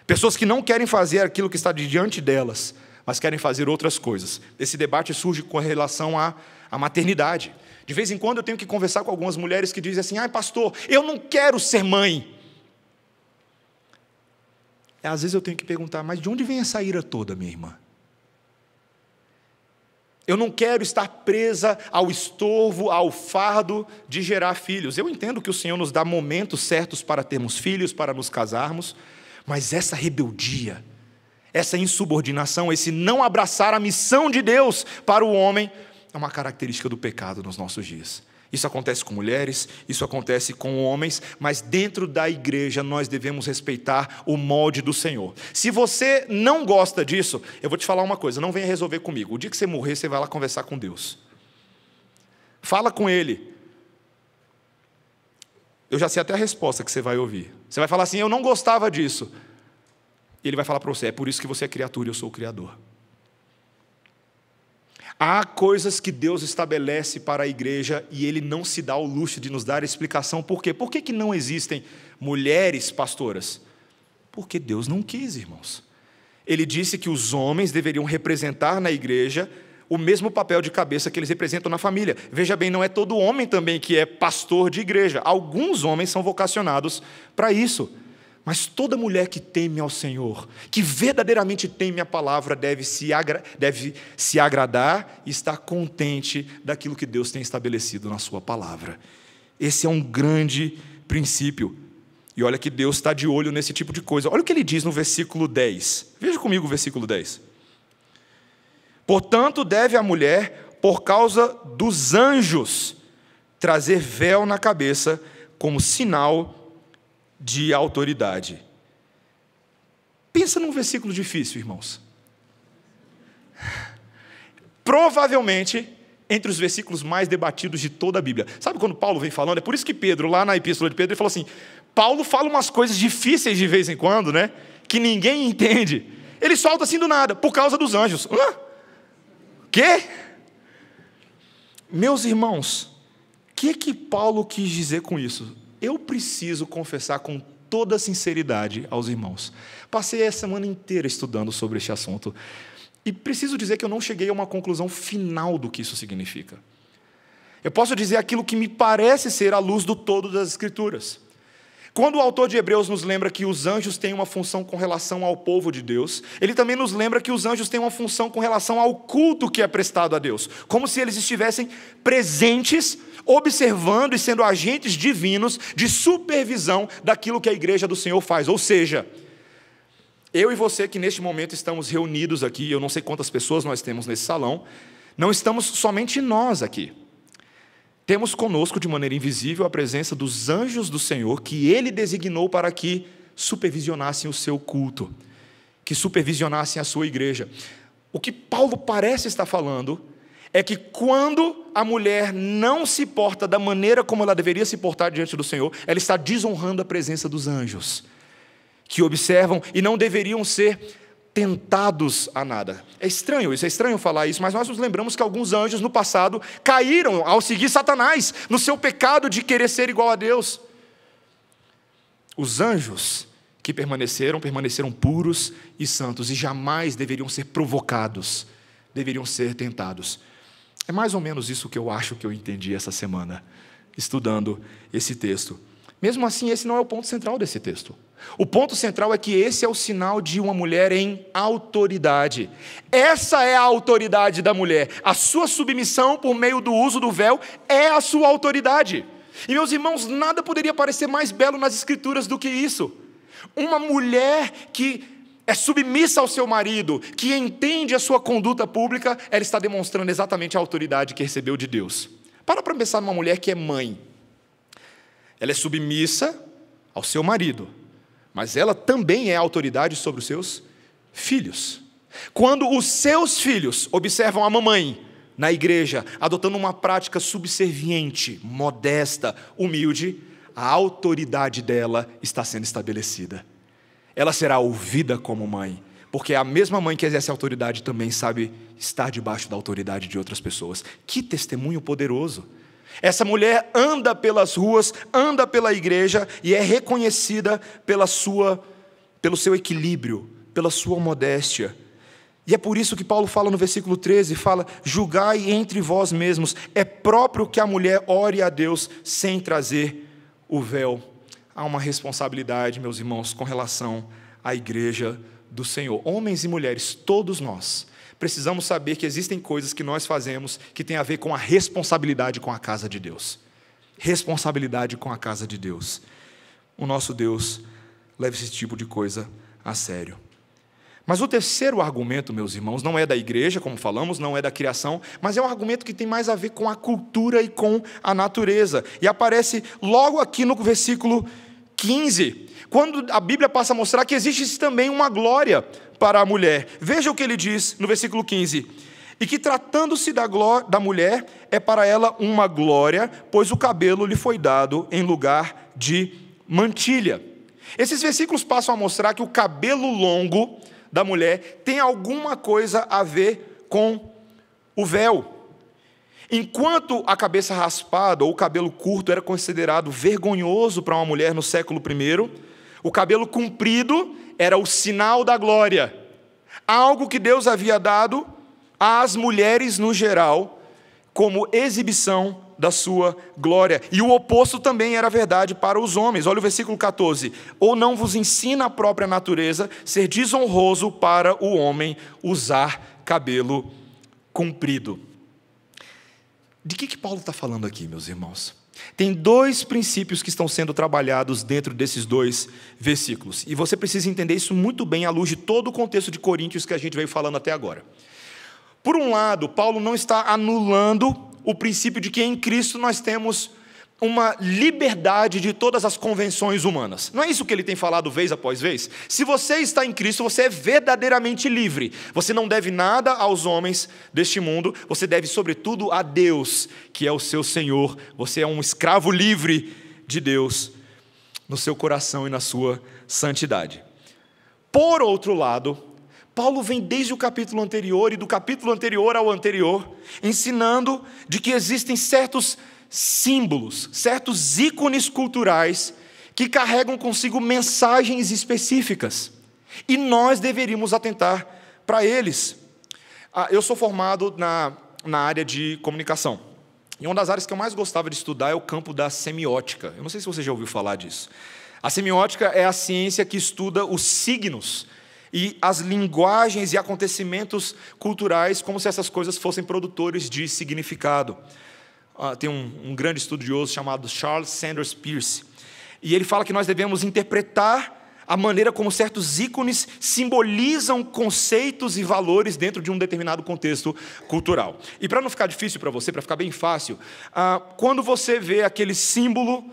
Pessoas que não querem fazer aquilo que está diante delas, mas querem fazer outras coisas. Esse debate surge com relação à maternidade. De vez em quando eu tenho que conversar com algumas mulheres que dizem assim: ai, pastor, eu não quero ser mãe. Às vezes eu tenho que perguntar, mas de onde vem essa ira toda, minha irmã? Eu não quero estar presa ao estorvo, ao fardo de gerar filhos. Eu entendo que o Senhor nos dá momentos certos para termos filhos, para nos casarmos, mas essa rebeldia, essa insubordinação, esse não abraçar a missão de Deus para o homem, é uma característica do pecado nos nossos dias. Isso acontece com mulheres, isso acontece com homens, mas dentro da igreja nós devemos respeitar o molde do Senhor. Se você não gosta disso, eu vou te falar uma coisa, não venha resolver comigo. O dia que você morrer, você vai lá conversar com Deus. Fala com Ele. Eu já sei até a resposta que você vai ouvir. Você vai falar assim: eu não gostava disso. E Ele vai falar para você: é por isso que você é criatura e eu sou o Criador. Há coisas que Deus estabelece para a igreja e Ele não se dá o luxo de nos dar explicação. Por quê? Por que não existem mulheres pastoras? Porque Deus não quis, irmãos. Ele disse que os homens deveriam representar na igreja o mesmo papel de cabeça que eles representam na família. Veja bem, não é todo homem também que é pastor de igreja. Alguns homens são vocacionados para isso. Mas toda mulher que teme ao Senhor, que verdadeiramente teme a palavra, deve se agradar e estar contente daquilo que Deus tem estabelecido na sua palavra. Esse é um grande princípio. E olha que Deus está de olho nesse tipo de coisa. Olha o que ele diz no versículo 10. Veja comigo o versículo 10. Portanto, deve a mulher, por causa dos anjos, trazer véu na cabeça como sinal de autoridade. Pensa num versículo difícil, irmãos. Provavelmente, entre os versículos mais debatidos de toda a Bíblia. Sabe quando Paulo vem falando? É por isso que Pedro, lá na epístola de Pedro, ele falou assim, Paulo fala umas coisas difíceis de vez em quando, né? Que ninguém entende. Ele solta assim do nada, por causa dos anjos. Hã? Quê? Meus irmãos, o que Paulo quis dizer com isso? Eu preciso confessar com toda sinceridade aos irmãos. Passei a semana inteira estudando sobre este assunto e preciso dizer que eu não cheguei a uma conclusão final do que isso significa. Eu posso dizer aquilo que me parece ser a luz do todo das Escrituras. Quando o autor de Hebreus nos lembra que os anjos têm uma função com relação ao povo de Deus, ele também nos lembra que os anjos têm uma função com relação ao culto que é prestado a Deus, como se eles estivessem presentes, observando e sendo agentes divinos de supervisão daquilo que a igreja do Senhor faz. Ou seja, eu e você que neste momento estamos reunidos aqui, eu não sei quantas pessoas nós temos nesse salão, não estamos somente nós aqui. Temos conosco de maneira invisível a presença dos anjos do Senhor, que Ele designou para que supervisionassem o seu culto, que supervisionassem a sua igreja. O que Paulo parece estar falando é que quando a mulher não se porta da maneira como ela deveria se portar diante do Senhor, ela está desonrando a presença dos anjos, que observam e não deveriam ser tentados a nada. É estranho falar isso, mas nós nos lembramos que alguns anjos no passado caíram ao seguir Satanás, no seu pecado de querer ser igual a Deus. Os anjos que permaneceram puros e santos e jamais deveriam ser provocados, deveriam ser tentados. É mais ou menos isso que eu acho que eu entendi essa semana, estudando esse texto. Mesmo assim, esse não é o ponto central desse texto. O ponto central é que esse é o sinal de uma mulher em autoridade. Essa é a autoridade da mulher. A sua submissão por meio do uso do véu é a sua autoridade. E, meus irmãos, nada poderia parecer mais belo nas Escrituras do que isso. Uma mulher que é submissa ao seu marido, que entende a sua conduta pública, ela está demonstrando exatamente a autoridade que recebeu de Deus. Para pensar numa mulher que é mãe. Ela é submissa ao seu marido, mas ela também é autoridade sobre os seus filhos. Quando os seus filhos observam a mamãe na igreja, adotando uma prática subserviente, modesta, humilde, a autoridade dela está sendo estabelecida. Ela será ouvida como mãe, porque a mesma mãe que exerce autoridade também sabe estar debaixo da autoridade de outras pessoas. Que testemunho poderoso! Essa mulher anda pelas ruas, anda pela igreja e é reconhecida pelo seu equilíbrio, pela sua modéstia. E é por isso que Paulo fala no versículo 13, fala, julgai entre vós mesmos, é próprio que a mulher ore a Deus sem trazer o véu. Há uma responsabilidade, meus irmãos, com relação à igreja do Senhor. Homens e mulheres, todos nós, precisamos saber que existem coisas que nós fazemos que têm a ver com a responsabilidade com a casa de Deus. Responsabilidade com a casa de Deus. O nosso Deus leva esse tipo de coisa a sério. Mas o terceiro argumento, meus irmãos, não é da igreja, como falamos, não é da criação, mas é um argumento que tem mais a ver com a cultura e com a natureza. E aparece logo aqui no versículo 15, quando a Bíblia passa a mostrar que existe também uma glória para a mulher. Veja o que ele diz no versículo 15. E que tratando-se da mulher, é para ela uma glória, pois o cabelo lhe foi dado em lugar de mantilha. Esses versículos passam a mostrar que o cabelo longo da mulher tem alguma coisa a ver com o véu. Enquanto a cabeça raspada ou o cabelo curto era considerado vergonhoso para uma mulher no século I, o cabelo comprido era o sinal da glória. Algo que Deus havia dado às mulheres no geral, como exibição da sua glória. E o oposto também era verdade para os homens. Olha o versículo 14. Ou não vos ensina a própria natureza ser desonroso para o homem usar cabelo comprido. De que Paulo está falando aqui, meus irmãos? Tem dois princípios que estão sendo trabalhados dentro desses dois versículos. E você precisa entender isso muito bem à luz de todo o contexto de Coríntios que a gente veio falando até agora. Por um lado, Paulo não está anulando o princípio de que em Cristo nós temos uma liberdade de todas as convenções humanas. Não é isso que ele tem falado vez após vez? Se você está em Cristo, você é verdadeiramente livre. Você não deve nada aos homens deste mundo, você deve sobretudo a Deus, que é o seu Senhor. Você é um escravo livre de Deus no seu coração e na sua santidade. Por outro lado, Paulo vem desde o capítulo anterior e do capítulo anterior ao anterior, ensinando de que existem certos símbolos, certos ícones culturais que carregam consigo mensagens específicas. E nós deveríamos atentar para eles. Eu sou formado na área de comunicação. E uma das áreas que eu mais gostava de estudar é o campo da semiótica. Eu não sei se você já ouviu falar disso. A semiótica é a ciência que estuda os signos e as linguagens e acontecimentos culturais, como se essas coisas fossem produtores de significado. Tem um grande estudioso chamado Charles Sanders Peirce, e ele fala que nós devemos interpretar a maneira como certos ícones simbolizam conceitos e valores dentro de um determinado contexto cultural. E para não ficar difícil para você, para ficar bem fácil, quando você vê aquele símbolo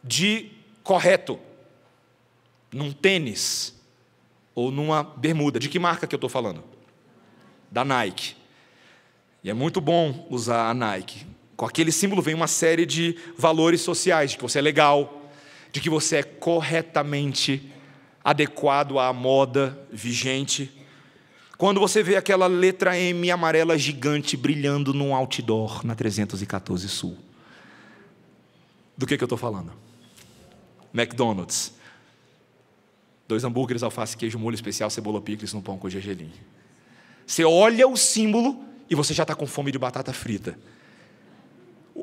de correto num tênis ou numa bermuda, de que marca que eu estou falando? Da Nike. E é muito bom usar a Nike. Com aquele símbolo vem uma série de valores sociais, de que você é legal, de que você é corretamente adequado à moda vigente. Quando você vê aquela letra M amarela gigante brilhando num outdoor na 314 Sul. Do que eu estou falando? McDonald's. 2 hambúrgueres, alface, queijo, molho especial, cebola, picles no pão com gergelim. Você olha o símbolo e você já está com fome de batata frita.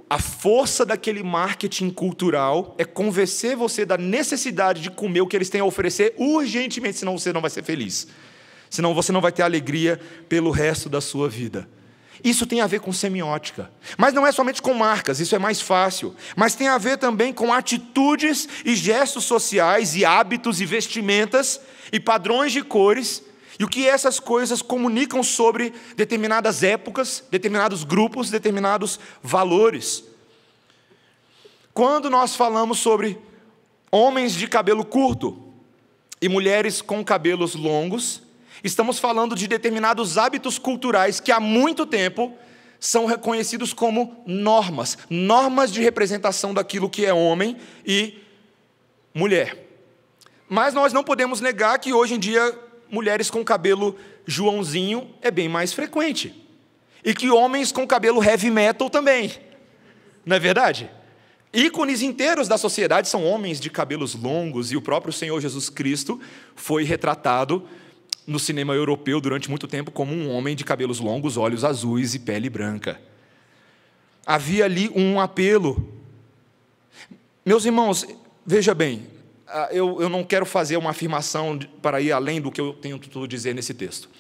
A força daquele marketing cultural é convencer você da necessidade de comer o que eles têm a oferecer urgentemente, senão você não vai ser feliz. Senão você não vai ter alegria pelo resto da sua vida. Isso tem a ver com semiótica. Mas não é somente com marcas, isso é mais fácil. Mas tem a ver também com atitudes e gestos sociais e hábitos e vestimentas e padrões de cores e o que essas coisas comunicam sobre determinadas épocas, determinados grupos, determinados valores. Quando nós falamos sobre homens de cabelo curto e mulheres com cabelos longos, estamos falando de determinados hábitos culturais que há muito tempo são reconhecidos como normas de representação daquilo que é homem e mulher. Mas nós não podemos negar que hoje em dia mulheres com cabelo Joãozinho é bem mais frequente. E que homens com cabelo heavy metal também. Não é verdade? Ícones inteiros da sociedade são homens de cabelos longos, e o próprio Senhor Jesus Cristo foi retratado no cinema europeu durante muito tempo como um homem de cabelos longos, olhos azuis e pele branca. Havia ali um apelo. Meus irmãos, veja bem, eu não quero fazer uma afirmação para ir além do que eu tenho tudo a dizer nesse texto.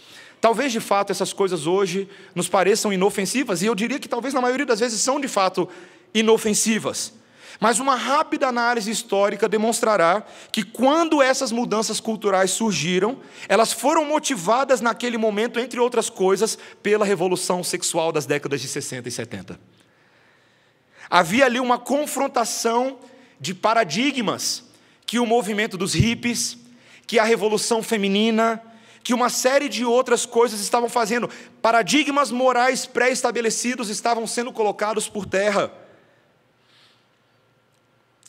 Talvez, de fato, essas coisas hoje nos pareçam inofensivas, e eu diria que talvez na maioria das vezes são, de fato, inofensivas. Mas uma rápida análise histórica demonstrará que quando essas mudanças culturais surgiram, elas foram motivadas naquele momento, entre outras coisas, pela revolução sexual das décadas de 60 e 70. Havia ali uma confrontação de paradigmas que o movimento dos hippies, que a revolução feminina, que uma série de outras coisas estavam fazendo. Paradigmas morais pré-estabelecidos estavam sendo colocados por terra.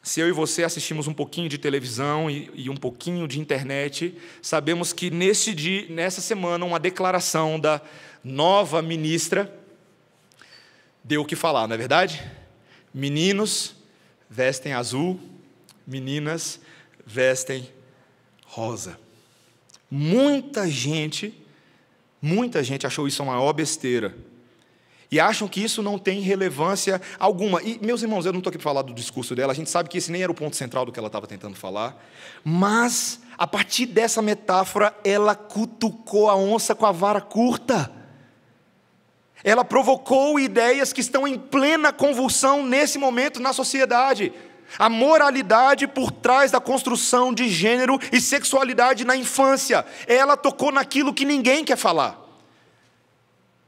Se eu e você assistimos um pouquinho de televisão e um pouquinho de internet, sabemos que nessa semana uma declaração da nova ministra deu o que falar, não é verdade? Meninos vestem azul, meninas vestem rosa. Muita gente Muita gente achou isso a maior besteira. E acham que isso não tem relevância alguma. E, meus irmãos, eu não estou aqui para falar do discurso dela, a gente sabe que esse nem era o ponto central do que ela estava tentando falar, mas, a partir dessa metáfora, ela cutucou a onça com a vara curta. Ela provocou ideias que estão em plena convulsão nesse momento na sociedade. A moralidade por trás da construção de gênero e sexualidade na infância. Ela tocou naquilo que ninguém quer falar.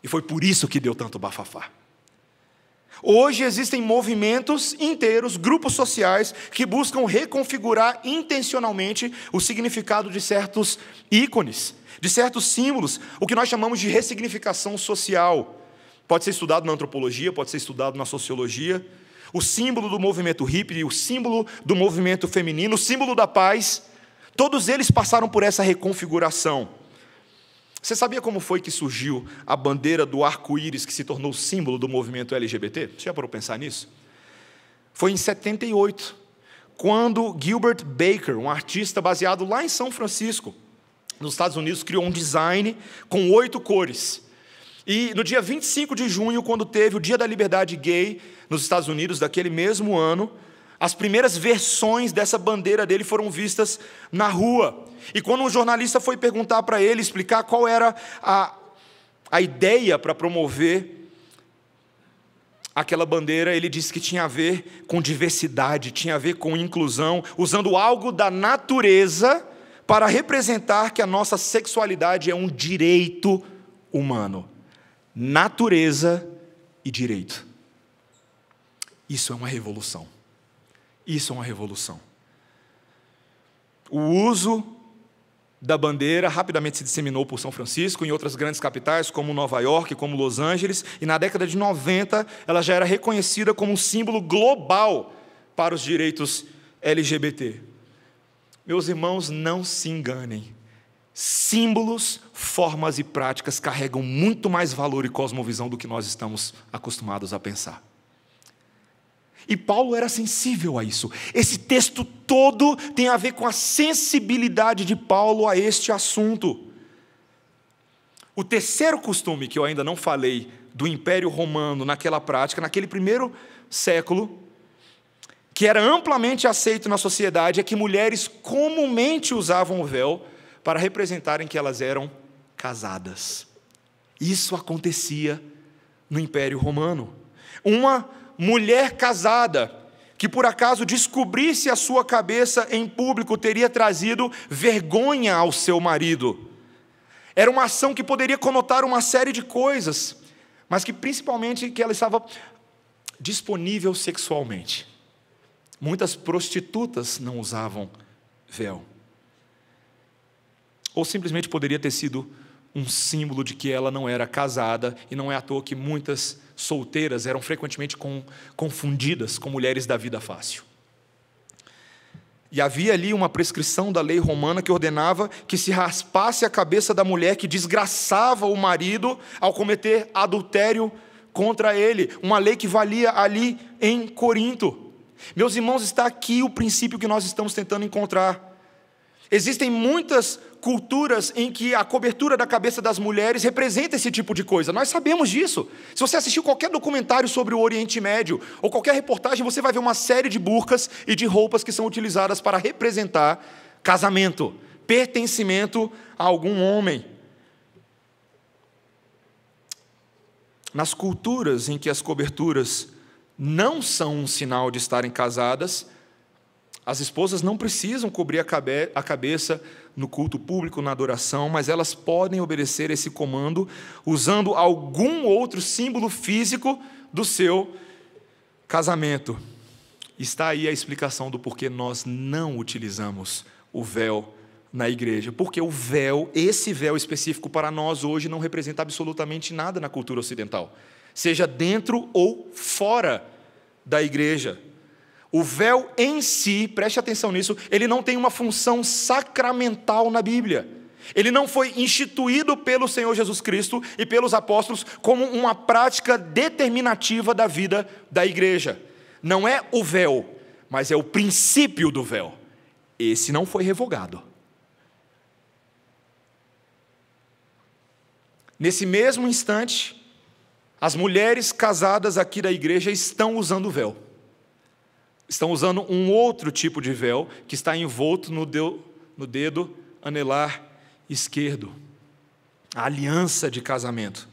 E foi por isso que deu tanto bafafá. Hoje existem movimentos inteiros, grupos sociais, que buscam reconfigurar intencionalmente o significado de certos ícones, de certos símbolos, o que nós chamamos de ressignificação social. Pode ser estudado na antropologia, pode ser estudado na sociologia. O símbolo do movimento hippie, o símbolo do movimento feminino, o símbolo da paz, todos eles passaram por essa reconfiguração. Você sabia como foi que surgiu a bandeira do arco-íris que se tornou símbolo do movimento LGBT? Você já parou para pensar nisso? Foi em 78, quando Gilbert Baker, um artista baseado lá em São Francisco, nos Estados Unidos, criou um design com 8 cores. E no dia 25 de junho, quando teve o Dia da Liberdade Gay nos Estados Unidos, daquele mesmo ano, as primeiras versões dessa bandeira dele foram vistas na rua. E quando um jornalista foi perguntar para ele, explicar qual era a ideia para promover aquela bandeira, ele disse que tinha a ver com diversidade, tinha a ver com inclusão, usando algo da natureza para representar que a nossa sexualidade é um direito humano. Natureza e direito. Isso é uma revolução. Isso é uma revolução. O uso da bandeira rapidamente se disseminou por São Francisco, em outras grandes capitais, como Nova York, como Los Angeles, e na década de 90 ela já era reconhecida como um símbolo global para os direitos LGBT. Meus irmãos, não se enganem. Símbolos, formas e práticas carregam muito mais valor e cosmovisão do que nós estamos acostumados a pensar. E Paulo era sensível a isso. Esse texto todo tem a ver com a sensibilidade de Paulo a este assunto. O terceiro costume, que eu ainda não falei, do Império Romano naquela prática, naquele primeiro século, que era amplamente aceito na sociedade, é que mulheres comumente usavam o véu para representarem que elas eram casadas. Isso acontecia no Império Romano. Uma mulher casada, que por acaso descobrisse a sua cabeça em público, teria trazido vergonha ao seu marido. Era uma ação que poderia conotar uma série de coisas, mas que principalmente que ela estava disponível sexualmente. Muitas prostitutas não usavam véu. Ou simplesmente poderia ter sido um símbolo de que ela não era casada, e não é à toa que muitas solteiras eram frequentemente confundidas com mulheres da vida fácil. E havia ali uma prescrição da lei romana que ordenava que se raspasse a cabeça da mulher que desgraçava o marido ao cometer adultério contra ele, uma lei que valia ali em Corinto. Meus irmãos, está aqui o princípio que nós estamos tentando encontrar. Existem muitas culturas em que a cobertura da cabeça das mulheres representa esse tipo de coisa. Nós sabemos disso. Se você assistiu qualquer documentário sobre o Oriente Médio, ou qualquer reportagem, você vai ver uma série de burcas e de roupas que são utilizadas para representar casamento, pertencimento a algum homem. Nas culturas em que as coberturas não são um sinal de estarem casadas, as esposas não precisam cobrir a cabeça no culto público, na adoração, mas elas podem obedecer esse comando usando algum outro símbolo físico do seu casamento. Está aí a explicação do porquê nós não utilizamos o véu na igreja. Porque o véu, esse véu específico para nós hoje, não representa absolutamente nada na cultura ocidental, seja dentro ou fora da igreja. O véu em si, preste atenção nisso, ele não tem uma função sacramental na Bíblia. Ele não foi instituído pelo Senhor Jesus Cristo e pelos apóstolos como uma prática determinativa da vida da igreja. Não é o véu, mas é o princípio do véu. Esse não foi revogado. nesse mesmo instante, as mulheres casadas aqui da igreja estão usando véu. Estão usando um outro tipo de véu que está envolto no dedo anelar esquerdo. A aliança de casamento.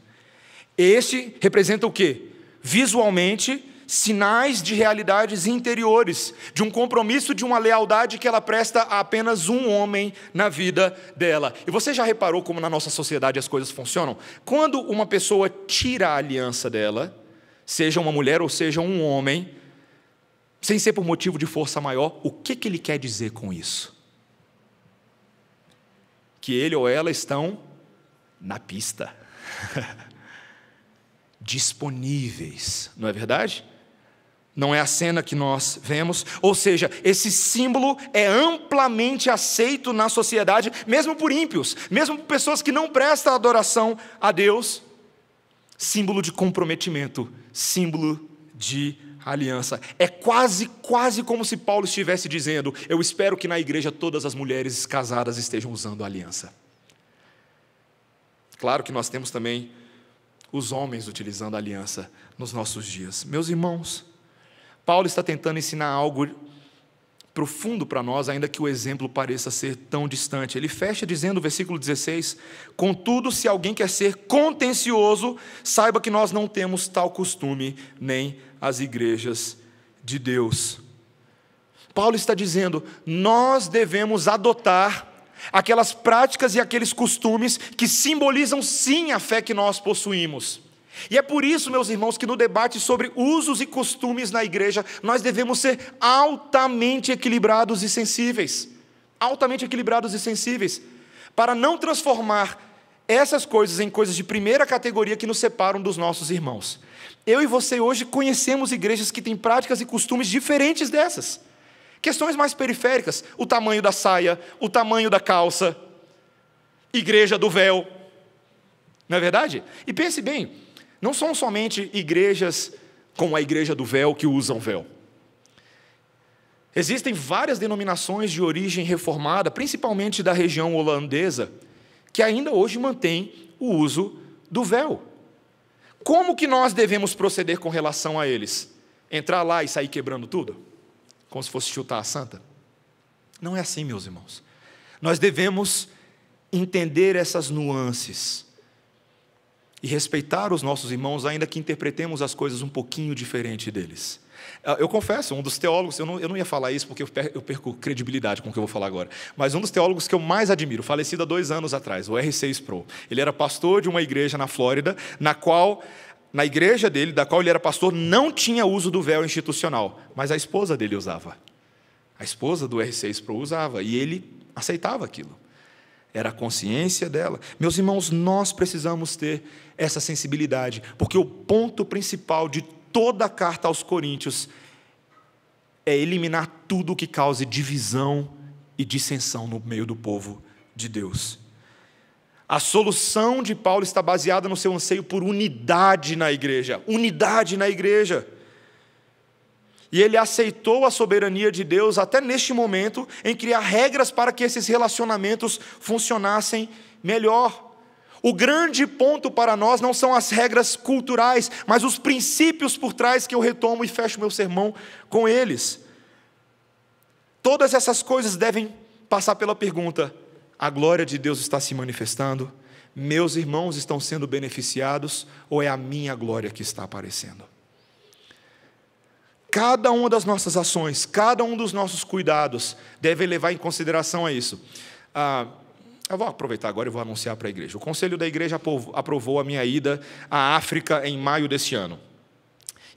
Este representa o quê? Visualmente, sinais de realidades interiores, de um compromisso, de uma lealdade que ela presta a apenas um homem na vida dela. E você já reparou como na nossa sociedade as coisas funcionam? Quando uma pessoa tira a aliança dela, seja uma mulher ou seja um homem, sem ser por motivo de força maior, o que ele quer dizer com isso? Que ele ou ela estão na pista. Disponíveis, não é verdade? Não é a cena que nós vemos, ou seja, esse símbolo é amplamente aceito na sociedade, mesmo por ímpios, mesmo por pessoas que não prestam adoração a Deus. Símbolo de comprometimento, símbolo de aliança. É quase como se Paulo estivesse dizendo: eu espero que na igreja todas as mulheres casadas estejam usando aliança. Claro que nós temos também os homens utilizando a aliança nos nossos dias. Meus irmãos, Paulo está tentando ensinar algo profundo para nós, ainda que o exemplo pareça ser tão distante. Ele fecha dizendo, versículo 16: contudo, se alguém quer ser contencioso, saiba que nós não temos tal costume, nem as igrejas de Deus. Paulo está dizendo, nós devemos adotar aquelas práticas e aqueles costumes que simbolizam sim a fé que nós possuímos. E é por isso, meus irmãos, que no debate sobre usos e costumes na igreja, nós devemos ser altamente equilibrados e sensíveis. Altamente equilibrados e sensíveis, para não transformar essas coisas em coisas de primeira categoria que nos separam dos nossos irmãos. Eu e você hoje conhecemos igrejas que têm práticas e costumes diferentes dessas. Questões mais periféricas, o tamanho da saia, o tamanho da calça, igreja do véu. Não é verdade? E pense bem, não são somente igrejas como a igreja do véu que usam véu. Existem várias denominações de origem reformada, principalmente da região holandesa, que ainda hoje mantêm o uso do véu. Como que nós devemos proceder com relação a eles? Entrar lá e sair quebrando tudo? Como se fosse chutar a santa? Não é assim, meus irmãos. Nós devemos entender essas nuances e respeitar os nossos irmãos, ainda que interpretemos as coisas um pouquinho diferente deles. Eu confesso, um dos teólogos, eu não ia falar isso porque eu perco credibilidade com o que eu vou falar agora, mas um dos teólogos que eu mais admiro, falecido há 2 anos atrás, o R.C. Sproul, ele era pastor de uma igreja na Flórida, na igreja dele, da qual ele era pastor, não tinha uso do véu institucional, mas a esposa dele usava. A esposa do R.C. Sproul usava, e ele aceitava aquilo. Era a consciência dela. Meus irmãos, nós precisamos ter essa sensibilidade, porque o ponto principal de toda a carta aos Coríntios é eliminar tudo que cause divisão e dissensão no meio do povo de Deus. A solução de Paulo está baseada no seu anseio por unidade na igreja. Unidade na igreja. E ele aceitou a soberania de Deus até neste momento em criar regras para que esses relacionamentos funcionassem melhor. O grande ponto para nós não são as regras culturais, mas os princípios por trás que eu retomo e fecho meu sermão com eles. Todas essas coisas devem passar pela pergunta: a glória de Deus está se manifestando? Meus irmãos estão sendo beneficiados? Ou é a minha glória que está aparecendo? Cada uma das nossas ações, cada um dos nossos cuidados deve levar em consideração a isso. Eu vou aproveitar agora e vou anunciar para a igreja. O Conselho da Igreja aprovou a minha ida à África em maio deste ano.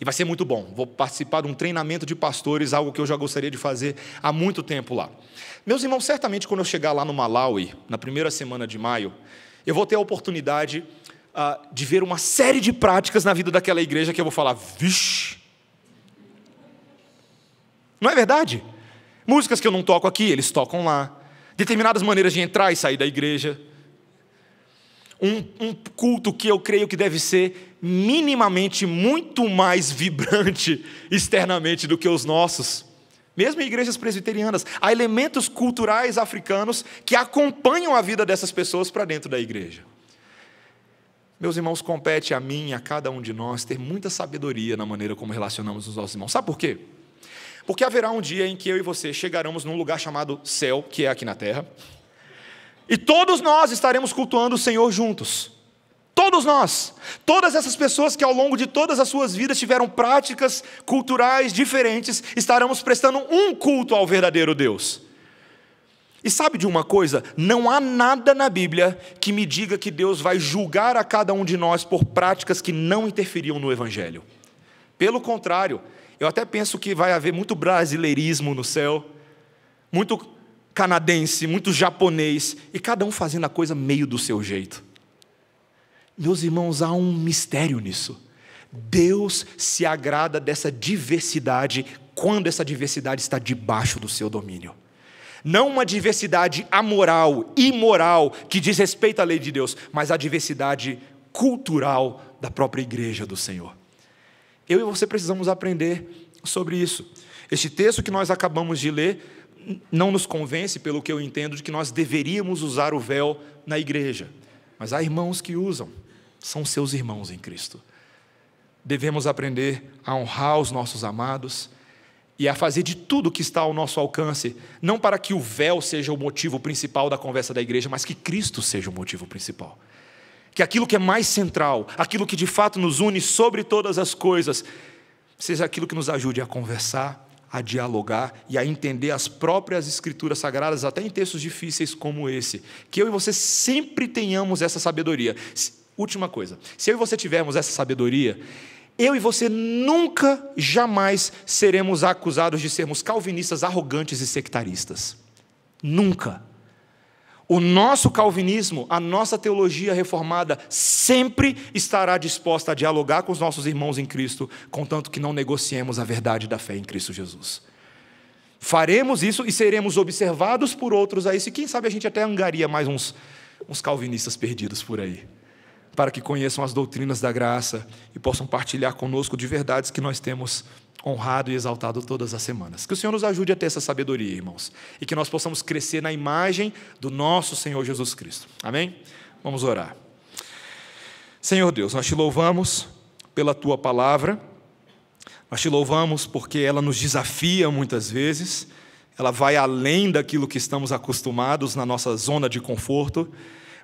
E vai ser muito bom. Vou participar de um treinamento de pastores, algo que eu já gostaria de fazer há muito tempo lá. Meus irmãos, certamente quando eu chegar lá no Malawi, na primeira semana de maio, eu vou ter a oportunidade de ver uma série de práticas na vida daquela igreja que eu vou falar, vixe! Não é verdade? Músicas que eu não toco aqui, eles tocam lá. Determinadas maneiras de entrar e sair da igreja. Um culto que eu creio que deve ser minimamente muito mais vibrante externamente do que os nossos. Mesmo em igrejas presbiterianas, há elementos culturais africanos que acompanham a vida dessas pessoas para dentro da igreja. Meus irmãos, compete a mim e a cada um de nós ter muita sabedoria na maneira como relacionamos os nossos irmãos. Sabe por quê? Porque haverá um dia em que eu e você chegaremos num lugar chamado céu, que é aqui na terra, e todos nós estaremos cultuando o Senhor juntos. Todos nós, todas essas pessoas que ao longo de todas as suas vidas tiveram práticas culturais diferentes, estaremos prestando um culto ao verdadeiro Deus. E sabe de uma coisa? Não há nada na Bíblia que me diga que Deus vai julgar a cada um de nós por práticas que não interferiam no Evangelho. Pelo contrário, eu até penso que vai haver muito brasileirismo no céu, muito canadense, muito japonês, e cada um fazendo a coisa meio do seu jeito. Meus irmãos, há um mistério nisso. Deus se agrada dessa diversidade quando essa diversidade está debaixo do seu domínio. Não uma diversidade amoral, imoral, que diz respeito à lei de Deus, mas a diversidade cultural da própria igreja do Senhor. Eu e você precisamos aprender sobre isso. Este texto que nós acabamos de ler não nos convence, pelo que eu entendo, de que nós deveríamos usar o véu na igreja. Mas há irmãos que usam, são seus irmãos em Cristo. Devemos aprender a honrar os nossos amados e a fazer de tudo que está ao nosso alcance, não para que o véu seja o motivo principal da conversa da igreja, mas que Cristo seja o motivo principal. Que aquilo que é mais central, aquilo que de fato nos une sobre todas as coisas, seja aquilo que nos ajude a conversar, a dialogar e a entender as próprias Escrituras Sagradas, até em textos difíceis como esse. Que eu e você sempre tenhamos essa sabedoria. Última coisa, se eu e você tivermos essa sabedoria, eu e você nunca, jamais seremos acusados de sermos calvinistas, arrogantes e sectaristas. Nunca. O nosso calvinismo, a nossa teologia reformada, sempre estará disposta a dialogar com os nossos irmãos em Cristo, contanto que não negociemos a verdade da fé em Cristo Jesus. Faremos isso e seremos observados por outros a isso, e quem sabe a gente até angaria mais uns calvinistas perdidos por aí, para que conheçam as doutrinas da graça e possam partilhar conosco de verdades que nós temos honrado e exaltado todas as semanas. Que o Senhor nos ajude a ter essa sabedoria, irmãos, e que nós possamos crescer na imagem do nosso Senhor Jesus Cristo. Amém? Vamos orar. Senhor Deus, nós te louvamos pela Tua palavra, nós te louvamos porque ela nos desafia muitas vezes, ela vai além daquilo que estamos acostumados na nossa zona de conforto,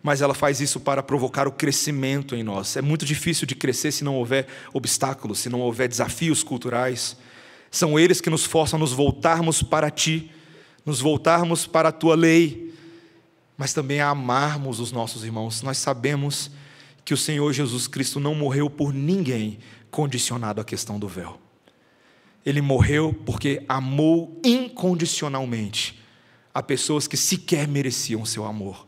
mas ela faz isso para provocar o crescimento em nós. É muito difícil de crescer se não houver obstáculos, se não houver desafios culturais. São eles que nos forçam a nos voltarmos para Ti, nos voltarmos para a Tua lei, mas também a amarmos os nossos irmãos. Nós sabemos que o Senhor Jesus Cristo não morreu por ninguém condicionado à questão do véu. Ele morreu porque amou incondicionalmente a pessoas que sequer mereciam o seu amor.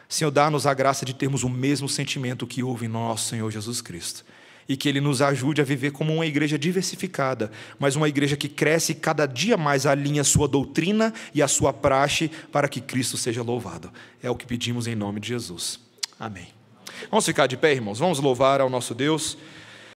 Senhor, dá-nos a graça de termos o mesmo sentimento que houve em nosso Senhor Jesus Cristo. E que Ele nos ajude a viver como uma igreja diversificada, mas uma igreja que cresce e cada dia mais alinha a sua doutrina e a sua praxe para que Cristo seja louvado. É o que pedimos em nome de Jesus. Amém. Vamos ficar de pé, irmãos? Vamos louvar ao nosso Deus.